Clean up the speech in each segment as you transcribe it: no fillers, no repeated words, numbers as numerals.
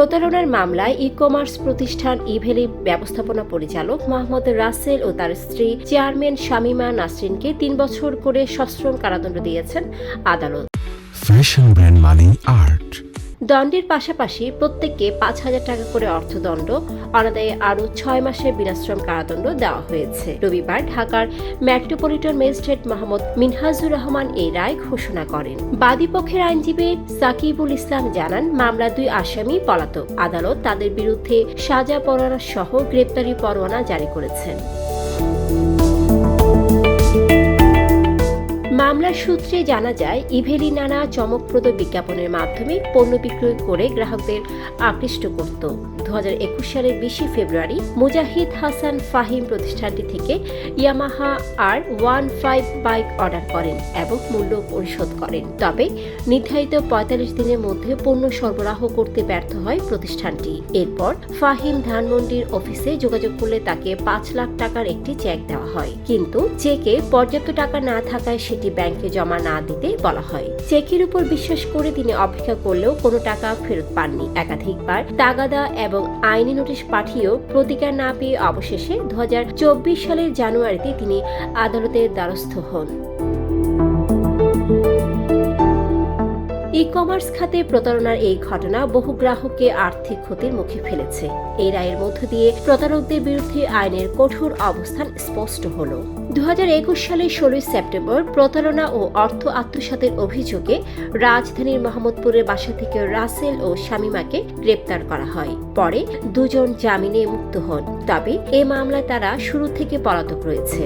প্রতারণার মামলায় ই-কমার্স প্রতিষ্ঠান ইভেলি ব্যবস্থাপনা পরিচালক মোহাম্মদ রাসেল ও তার স্ত্রী চেয়ারম্যান শামিমা নাসরিনকে 3 বছর করে সশ্রম কারাদণ্ড দিয়েছেন আদালত। ফ্যাশন ব্র্যান্ড মানে আর্ট। দণ্ডের পাশাপাশি প্রত্যেককে 5,000 টাকা করে অর্থদণ্ড, অনাদায়ে আরও 6 মাসের বিনাশ্রম কারাদণ্ড দেওয়া হয়েছে। রবিবার ঢাকার মেট্রোপলিটন ম্যাজিস্ট্রেট মোহাম্মদ মিনহাজুর রহমান এই রায় ঘোষণা করেন। বাদীপক্ষের আইনজীবী সাকিবুল ইসলাম জানান, মামলার 2 আসামি পলাতক। আদালত তাদের বিরুদ্ধে সাজা পরোয়ানা সহ গ্রেপ্তারি পরোয়ানা জারি করেছেন। মামলার সূত্রে জানা যায়, ইভেলি নানা চমকপ্রদ বিজ্ঞাপনের মাধ্যমে পণ্য বিক্রয় করে গ্রাহকদের আকৃষ্ট করত। 2021 সালের 20 ফেব্রুয়ারি মুজাহিদ হাসান ফাহিম প্রতিষ্ঠানটি থেকে ইয়ামাহা R15 বাইক অর্ডার করেন এবং মূল্য পরিশোধ করেন। তবে নির্ধারিত 45 দিনের মধ্যে পণ্য সরবরাহ করতে ব্যর্থ হয় প্রতিষ্ঠানটি। এরপর ফাহিম ধানমন্ডির অফিসে যোগাযোগ করলে তাকে 5 লাখ টাকার একটি চেক দেওয়া হয়, কিন্তু চেকে পর্যাপ্ত টাকা না থাকায় সেটি ব্যাংকে জমা না দিতে বলা হয়। চেকের উপর বিশ্বাস করে তিনি অপেক্ষা করলেও কোনো টাকা ফেরত পাননি। একাধিকবার তাগাদা এবং আইনি নোটিশ পাঠিয়েও প্রতিকার না পেয়ে অবশেষে 2024 সালের জানুয়ারিতে তিনি আদালতের দ্বারস্থ হন। ই-কমার্স খাতে প্রতারণার এই ঘটনা বহু গ্রাহককে আর্থিক ক্ষতির মুখে ফেলেছে। এই রায়ের মধ্য দিয়ে প্রতারকদের বিরুদ্ধে আইনের কঠোর অবস্থান স্পষ্ট হল। 2021 সালের 16 সেপ্টেম্বর প্রতারণা ও অর্থ আত্মসাতের অভিযোগে রাজধানীর মোহাম্মদপুরের বাসা থেকে রাসেল ও শামিমাকে গ্রেপ্তার করা হয়। পরে দুজন জামিনে মুক্ত হন। তবে এ মামলায় তারা শুরু থেকে পলাতক রয়েছে।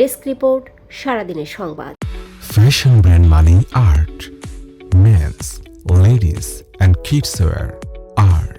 ডেস্ক রিপোর্ট, সারাদিনের সংবাদ। ফ্যাশন ব্র্যান্ড মানে art. Men's, ladies and kids wear, art.